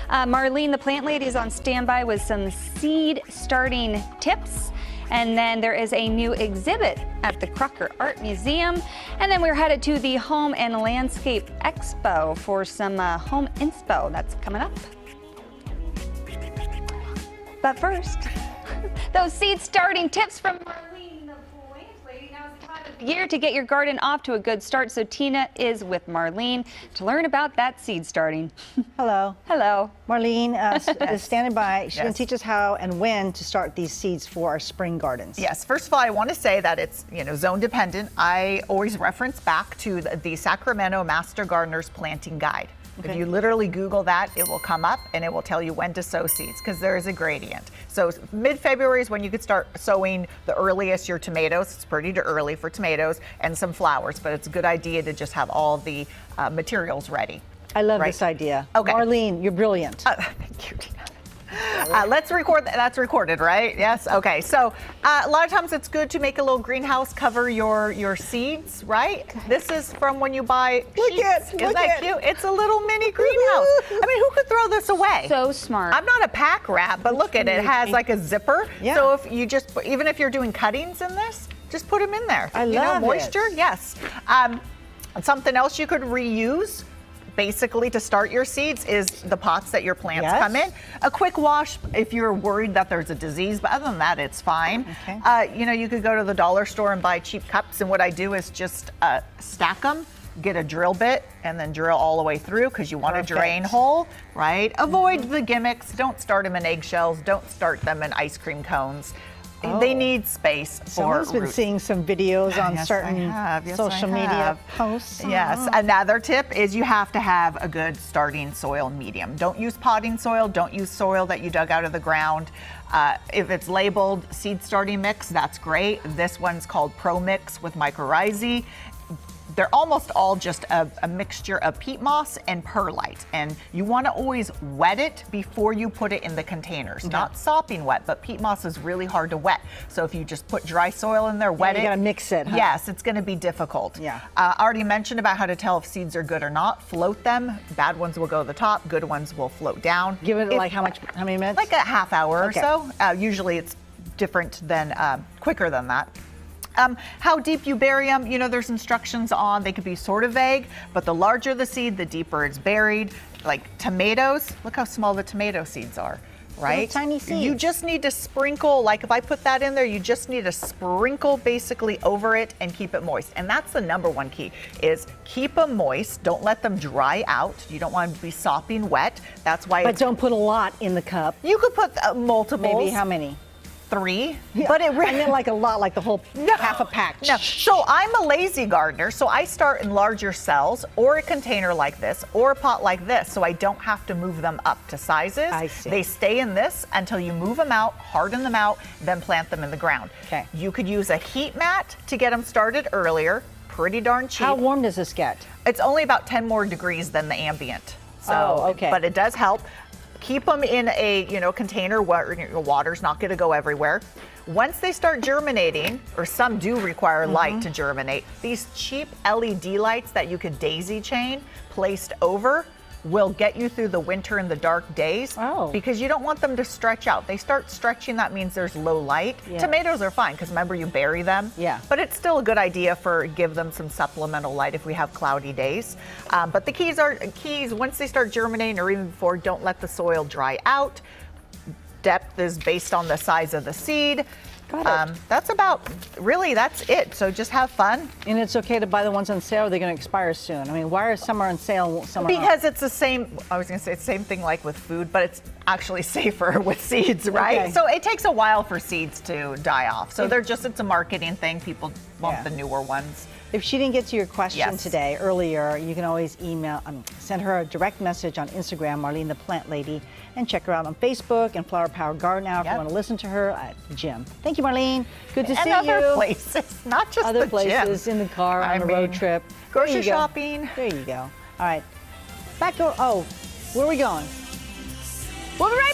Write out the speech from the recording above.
Marlene, the plant lady, is on standby with some seed starting tips. And then there is a new exhibit at the Crocker Art Museum. And then we're headed to the Home and Landscape Expo for some home inspo. That's coming up. But first, those seed starting tips from Marlene, the plant lady. Now is the time of year to get your garden off to a good start. So Tina is with Marlene to learn about that seed starting. Hello. Hello. Marlene is standing by. She can teach us how and when to start these seeds for our spring gardens. Yes, first of all, I want to say that it's, zone dependent. I always reference back to the Sacramento Master Gardener's Planting Guide. Okay. If you literally Google that, it will come up and it will tell you when to sow seeds because there is a gradient. So mid-February is when you could start sowing the earliest your tomatoes. It's pretty early for tomatoes and some flowers, but it's a good idea to just have all the materials ready. I love this idea. Okay. Marlene, you're brilliant. Thank you, Tina. Let's record that. That's recorded, right? Yes. Okay. So a lot of times it's good to make a little greenhouse, cover your seeds, right? This is from when you buy sheets. Isn't that cute? It's a little mini greenhouse. I mean, who could throw this away? So smart. I'm not a pack rat, but look at it. It has like a zipper. Yeah. So if you even if you're doing cuttings in this, just put them in there. I love moisture. Yes. Something else you could reuse, basically, to start your seeds is the pots that your plants come in. A quick wash if you're worried that there's a disease, but other than that, it's fine. Okay. You could go to the dollar store and buy cheap cups, and what I do is just stack them, get a drill bit, and then drill all the way through because you want a drain hole, right? Avoid the gimmicks. Don't start them in eggshells. Don't start them in ice cream cones. They need space for Someone's been seeing some videos on certain social media posts. Yes. Another tip is you have to have a good starting soil medium. Don't use potting soil. Don't use soil that you dug out of the ground. If it's labeled seed starting mix, that's great. This one's called Pro Mix with mycorrhizae. They're almost all just a mixture of peat moss and perlite. And you want to always wet it before you put it in the containers. Okay. Not sopping wet, but peat moss is really hard to wet. So if you just put dry soil in there, wet it. You got to mix it, huh? Yes, it's going to be difficult. Yeah. I already mentioned about how to tell if seeds are good or not. Float them. Bad ones will go to the top. Good ones will float down. Give it how many minutes? Like a half hour or so. Usually it's different than, quicker than that. How deep you bury them, there's instructions on. They could be sort of vague, but the larger the seed, the deeper it's buried. Like tomatoes, look how small the tomato seeds are, right? Little tiny seeds. You just need to sprinkle, like if I put that in there, you just need to sprinkle basically over it and keep it moist. And that's the number one key, is keep them moist. Don't let them dry out. You don't want them to be sopping wet. That's why But don't put a lot in the cup. You could put multiples. Maybe how many? 3, yeah. But it really, I mean like a lot, like the whole half a pack. No, so I'm a lazy gardener, so I start in larger cells or a container like this or a pot like this, so I don't have to move them up to sizes. I see. They stay in this until you move them out, harden them out, then plant them in the ground. Okay. You could use a heat mat to get them started earlier. Pretty darn cheap. How warm does this get? It's only about 10 more degrees than the ambient. So, okay. But it does help. Keep them in a container where your water's not going to go everywhere. Once they start germinating, or some do require light to germinate, these cheap LED lights that you could daisy chain placed over will get you through the winter and the dark days because you don't want them to stretch out. They start stretching, that means there's low light. Yeah. Tomatoes are fine because remember you bury them. Yeah. But it's still a good idea give them some supplemental light if we have cloudy days. But the keys, once they start germinating or even before, don't let the soil dry out. Depth is based on the size of the seed. Got it. That's it. So just have fun. And it's okay to buy the ones on sale, or they're going to expire soon. I mean, why are some on sale, some are not? Because it's the same, I was going to say the same thing like with food, but it's actually safer with seeds, right? Okay. So it takes a while for seeds to die off. So it's a marketing thing. People want the newer ones. If she didn't get to your question today earlier, you can always send her a direct message on Instagram, Marlene the Plant Lady, and check her out on Facebook and Flower Power Garden Hour if you want to listen to her at the gym. Thank you, Marlene. Good to see you. And other places, not just other the places gym. in the car on a road trip. Grocery shopping. There you go. All right. Where are we going? We'll be right